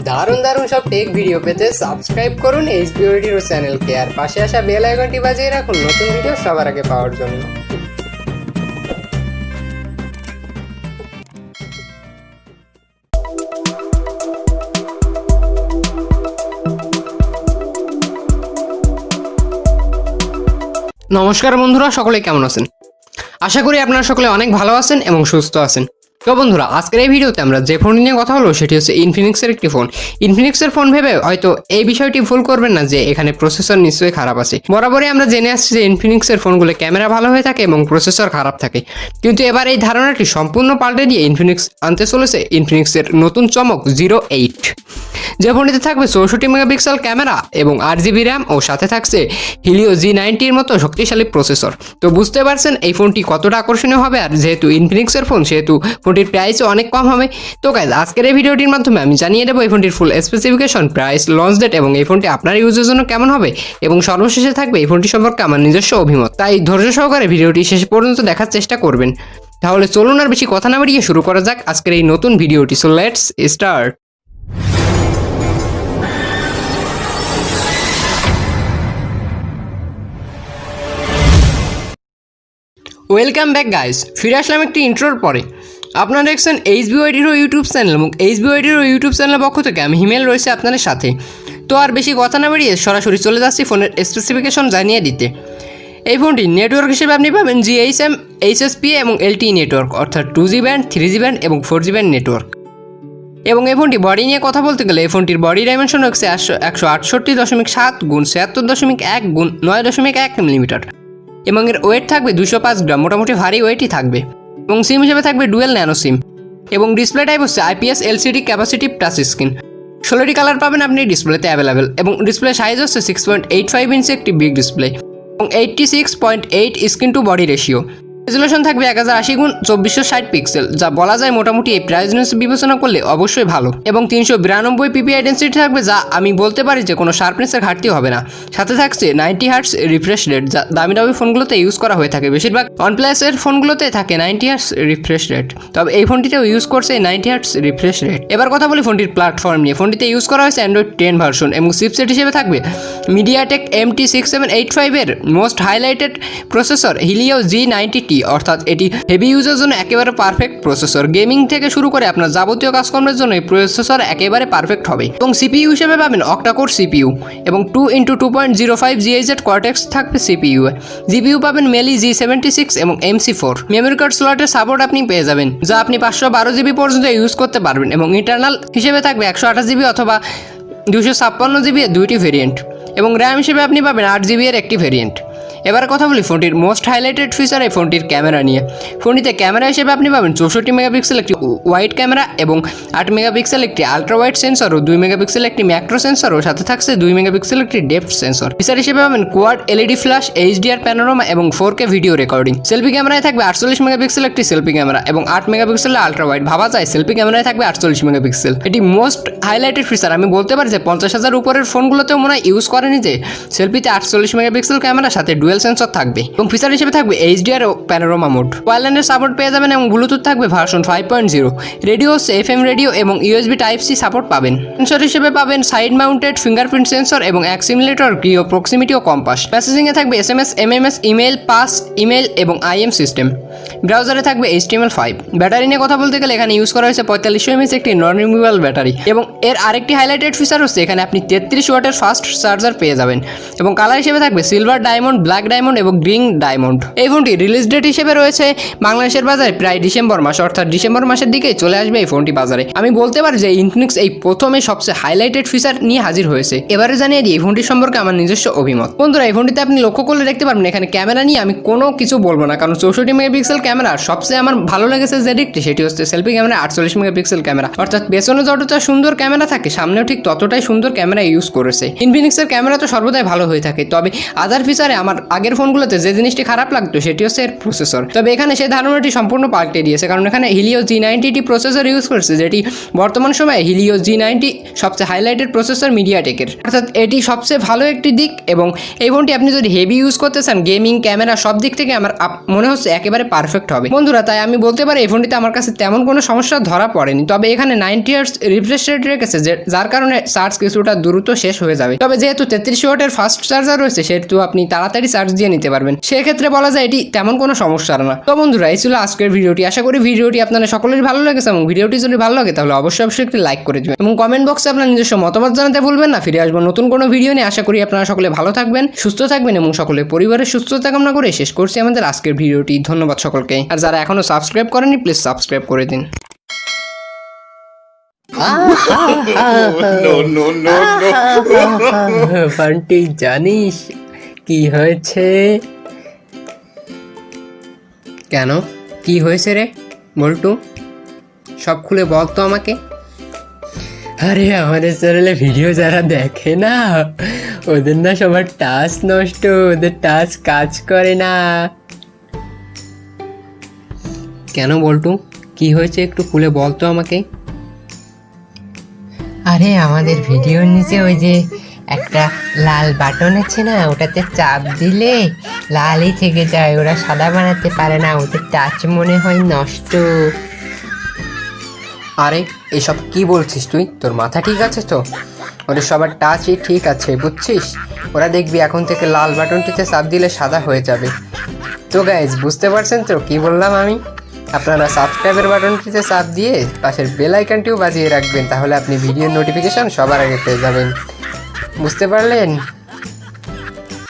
দারুণ দারুণ সব টেক ভিডিও পেতে সাবস্ক্রাইব করুন এইচবিও রেডিও চ্যানেলকে আর পাশে আসা বেল আইকনটি বাজিয়ে রাখুন নতুন ভিডিও সবার আগে পাওয়ার জন্য। নমস্কার বন্ধুরা, সকলে কেমন আছেন? আশা করি আপনারা সকলে অনেক ভালো আছেন এবং সুস্থ আছেন। তো বন্ধুরা, আজকের এই ভিডিওতে আমরা যে ফোন নিয়ে কথা বলবো সেটি হচ্ছে ইনফিনিক্সের একটি ফোন। ইনফিনিক্সের ফোন ভেবে হয়তো এই বিষয়টি ভুল করবেন না যে এখানে প্রসেসর নিশ্চয়ই খারাপ আছে। বরাবরই আমরা জেনে আসছি যে ইনফিনিক্সের ফোনগুলো ক্যামেরা ভালো হয়ে থাকে এবং প্রসেসর খারাপ থাকে, কিন্তু এবার এই ধারণাটি সম্পূর্ণ পাল্টে দিয়ে ইনফিনিক্স আনতে চলেছে ইনফিনিক্সের নতুন চমক 08, যে ফোনটিতে থাকবে 64 মেগাপিক্সেল ক্যামেরা এবং 8GB র্যাম ও সাথে থাকছে হিলিও G90 মতো শক্তিশালী প্রসেসর। তো বুঝতে পারছেন এই ফোনটি কতটা আকর্ষণীয় হবে, আর যেহেতু ইনফিনিক্সের ফোন সেহেতু ফোনটির প্রাইসও অনেক কম হবে। তো গাইজ, আজকের এই ভিডিওটির মাধ্যমে আমি জানিয়ে দেবো এই ফোনটির full specification, price, launch date এবং এই ফোনটি আপনার ইউজের জন্য কেমন হবে, এবং সর্বশেষে থাকবে এই ফোনটি সম্পর্কে আমার নিজস্ব অভিমত। তাই ধৈর্য সহকারে ভিডিওটি শেষ পর্যন্ত দেখার চেষ্টা করবেন। তাহলে চলুন আর বেশি কথা না বাড়িয়ে শুরু করা যাক আজকের এই নতুন ভিডিওটি। So let's start. Welcome back guys, ফিরে আসলাম একটি ইন্ট্রোর পরে। আপনারা দেখছেন এইচবিও ইউটিউব চ্যানেল, এবং এইচবিও ইউটিউব চ্যানেলের পক্ষ থেকে আমি হিমেল রয়েছে আপনাদের সাথে। তো আর বেশি কথা না বাড়িয়ে সরাসরি চলে যাচ্ছি ফোনের স্পেসিফিকেশন জানিয়ে দিতে। এই ফোনটি নেটওয়ার্ক হিসেবে আপনি পাবেন GSM, HSPA এবং LTE নেটওয়ার্ক, অর্থাৎ 2G ব্যান্ড, 3G ব্যান্ড এবং 4G ব্যান্ড নেটওয়ার্ক। এবং এই ফোনটি বডি নিয়ে কথা বলতে গেলে এই ফোনটির বডি ডাইমেনশন হচ্ছে 168.7 গুণ 76.1 গুণ 9.1 মিলিমিটার, এবং এর ওয়েট থাকবে 205 গ্রাম, মোটামুটি ভারী ওয়েটই থাকবে। এবং সিম হিসেবে থাকবে ডুয়েল ন্যানো সিম, এবং ডিসপ্লে টাইপ হচ্ছে IPS LCD capacitive touch screen. 16টি কালার পাবেন আপনি ডিসপ্লেতে অ্যাভেলেবেল, এবং ডিসপ্লে সাইজ হচ্ছে 6.85 ইঞ্চি একটি বিগ ডিসপ্লে, এবং 86.8 screen to body ratio. Resolution থাকবে 1080 গুণ 2460 পিক্সেল, যা বলা যায় মোটামুটি এই প্রাইস রেঞ্জ বিবেচনা করলে অবশ্যই ভালো। এবং 392 PPI ডেন্সিটি থাকবে, যা আমি বলতে পারি যে কোনো শার্পনেসের ঘাটতি হবে না। সাথে থাকছে 90 হার্টস রিফ্রেশ রেট, যা দামি দামি ফোনগুলোতে ইউজ করা হয়ে থাকে। বেশিরভাগ OnePlus-এর ফোনগুলোতে থাকে 90 হার্টস রিফ্রেশ রেট, তবে এই ফোনটিতেও ইউজ করছে 90 হার্টস রিফ্রেশ রেট। এবার কথা বলি ফোনটির প্ল্যাটফর্ম নিয়ে। ফোনটিতে ইউজ করা হয়েছে Android 10 ভার্সন, এবং চিপসেট হিসেবে থাকবে MediaTek MT6785 এর most highlighted processor Helio G90T, অর্থাৎ এটি হেভি ইউজের জন্য একেবারে পারফেক্ট প্রসেসর। গেমিং থেকে শুরু করে আপনার যাবতীয় কাজকর্মের জন্য এই প্রসেসর একেবারে পারফেক্ট হবে। এবং সিপিইউ হিসেবে পাবেন অক্টাকোর সিপিইউ, এবং 2x2.05 GHz কর্টেক্স থাকবে সিপিইউ। জিপিইউ পাবেন মেলি G76 এবং MC4। মেমোরি কার্ড স্লটের সাপোর্ট আপনি পেয়ে যাবেন, যা আপনি 512GB পর্যন্ত ইউজ করতে পারবেন, এবং ইন্টারনাল হিসেবে থাকবে 128GB অথবা 256GB এর দুইটি ভেরিয়েন্ট, এবং র্যাম হিসেবে আপনি পাবেন 8GB এর একটি ভেরিয়েন্ট। এবার কথা বলি ফোনটির মোস্ট হাইলাইটেড ফিচার এই ফোনটির ক্যামেরা নিয়ে। ফোনটিতে ক্যামেরা হিসেবে আপনি পাবেন 64 মেগাপিক্সেল একটি ওয়াইড ক্যামেরা, এবং 8 মেগাপিক্সেল একটি আলট্রা ওয়াইড সেন্সর ও 2 মেগাপিক্সেল একটি ম্যাক্রো সেন্সর, ও সাথে থাকছে 2 মেগাপিক্সেল একটি ডেপথ সেন্সর। ফিচার হিসেবে পাবেন quad LED flash, HDR panorama এবং 4K ভিডিও রেকর্ডিং। সেলফি ক্যামেরায় থাকবে 48 মেগাপিক্সেল একটি সেলফি ক্যামেরা, এবং 8 মেগাপিক্সেল আলট্রা ওয়াইড। ভাবা যায় সেলফি ক্যামেরায় থাকবে 48 মেগাপিক্সেল। এটি মোস্ট হাইলাইটেড ফিচার। আমি বলতে পারি যে 50,000 উপরের ফোনগুলোতেও মনে হয় ইউজ করেনি যে সেলফিতে 48 মেগাপিক্সেল ক্যামেরা সাথে ডুয়েল সেন্সর থাকবে। এবং ফিচার হিসেবে থাকবে HDR ও প্যানোরামা মোড। ওয়্যারলেসের সাপোর্ট পেয়ে যাবেন, এবং ব্লুটুথ থাকবে ভার্সন 5.0। রেডিও হচ্ছে FM রেডিও, এবং USB Type-C সাপোর্ট পাবেন। সেন্সর হিসেবে পাবেন সাইড মাউন্টেড ফিঙ্গারপ্রিন্ট সেন্সর, এবং অ্যাক্সিমিলেটর, গিও, প্রক্সিমিটি ও কম্পাস। মেসেজিংয়ে থাকবে SMS, MMS, email, pass, email এবং IM সিস্টেম। ব্রাউজারে থাকবে HTML5। ব্যাটারি নিয়ে কথা বলতে গেলে এখানে ইউজ করা হয়েছে 4500 mAh একটি নন রিমুভেবল ব্যাটারি, এবং এর আরেকটি হাইলাইটেড ফিচার হচ্ছে এখানে আপনি 33 ওয়াটের ফাস্ট চার্জার পেয়ে যাবেন। এবং কালার হিসেবে থাকবে সিলভার ডায়মন্ড, ব্ল্যাক ডায়মন্ড এবং গ্রিন ডায়মন্ড। এই ফোনটি রিলিজ ডেট হিসেবে রয়েছে বাংলাদেশের বাজারে প্রায় ডিসেম্বর মাস, অর্থাৎ ডিসেম্বর মাসের দিকেই চলে আসবে এই ফোনটি বাজারে। আমি বলতে পারি যে ইনফিনিক্স এই প্রথমে সবচেয়ে হাইলাইটেড ফিচার নিয়ে হাজির হয়েছে। এবারে জানিয়ে দিই এই ফোনটির সম্পর্কে আমার নিজস্ব অভিমত। বন্ধুরা, এই ফোনটিতে আপনি লক্ষ্য করলে দেখতে পারবেন এখানে ক্যামেরা নিয়ে আমি কোনো কিছু বলবো না, কারণ 64 মেগাপিক্সেল ক্যামেরা সবচেয়ে আমার ভালো লেগেছে যে দিকটি, সেটি হচ্ছে সেলফি ক্যামেরা 48 মেগাপিক্সেল ক্যামেরা, অর্থাৎ পেছনে যতটা সুন্দর ক্যামেরা থাকে সামনেও ঠিক ততটাই সুন্দর ক্যামেরা ইউজ করেছে। ইনফিনিক্সের ক্যামেরা তো সর্বদাই ভালো হয়ে থাকে, তবে আদার ফিচারে আমার আগের ফোনগুলোতে যে জিনিসটি খারাপ লাগতো সেটি হচ্ছে এর প্রসেসর। তবে এখানে সেই ধারণাটি সম্পূর্ণ পাল্টে দিয়েছে, কারণ এখানে হিলিও G90T প্রসেসর ইউজ করেছে, যেটি বর্তমান সময়ে হিলিও G90 সবচেয়ে হাইলাইটেড প্রসেসর মিডিয়াটেকের, অর্থাৎ এটি সবচেয়ে ভালো একটি দিক। এবং এই ফোনটি আপনি যদি হেভি ইউজ করতে চান, গেমিং, ক্যামেরা সব দিক থেকে আমার মনে হচ্ছে একেবারে পারফেক্ট হবে বন্ধুরা। তাই আমি বলতে পারি এই ফোনটিতে আমার কাছে তেমন কোনো সমস্যা ধরা পড়েনি, তবে এখানে 90 হার্টজ রিফ্রেশ রেট রেখেছে যার কারণে চার্জ কিছুটা দ্রুত শেষ হয়ে যাবে। তবে যেহেতু 33 ওয়াটের ফাস্ট চার্জার রয়েছে সেহেতু আপনি তাড়াতাড়ি চার্জ দিয়ে নিতে পারবেন, সেক্ষেত্রে বলা যায় এটি তেমন কোনো সমস্যা না। তো বন্ধুরা এই ছিল আজকের ভিডিওটি। আশা করি ভিডিওটি আপনাদের সকলেরই ভালো লেগেছে এবং ভিডিওটি যদি ভালো লাগে তাহলে অবশ্যই একটি লাইক করে দেবেন এবং কমেন্ট বক্সে আপনার নিজস্ব মতামত জানাতে ভুলবেন না। ফিরে আসবো নতুন কোনো ভিডিও নিয়ে। আশা করি আপনারা সকলে ভালো থাকবেন, সুস্থ থাকবেন এবং সকলের পরিবারের সুস্থতা কামনা করে শেষ করছি আমাদের আজকের ভিডিওটি। ধন্যবাদ সকলকে, আর যারা এখনো সাবস্ক্রাইব করেনি প্লিজ সাবস্ক্রাইব করে দিন। ফান্টি জানিস কি হয়েছে? কেন, কি হয়েছে রে বল্টু? সব খুলে বল তো আমাকে। আরে আমাদের চ্যানেলে ভিডিও যারা দেখে না ওদের না সবার টাচ নষ্ট, ওদের টাচ কাজ করে না। কেন বল্টু, কি হয়েছে একটু খুলে বল তো আমাকে। আরে আমাদের ভিডিওর নিচে ওই যে একটা লাল বাটন আছে না, ওটাতে চাপ দিলে লালই থেকে যায়, ওরা সাদা বানাতে পারে না, ওদের টাচ মনে হয় নষ্ট। আরে এসব কি বলছিস তুই? তোর মাথা ঠিক আছে তো? ওদের সবার টাচই ঠিক আছে বুঝছিস? ওরা দেখবি এখন থেকে লাল বাটনটিতে চাপ দিলে সাদা হয়ে যাবে। তো গাইজ বুঝতে পারছেন তো কি বললাম আমি? আপনারা সাবস্ক্রাইবের বাটনটিতে চাপ দিয়ে পাশের বেল আইকনটিও বাজিয়ে রাখবেন, তাহলে আপনি ভিডিওর নোটিফিকেশন সবার আগে পেয়ে যাবেন। বুঝতে পারলেন?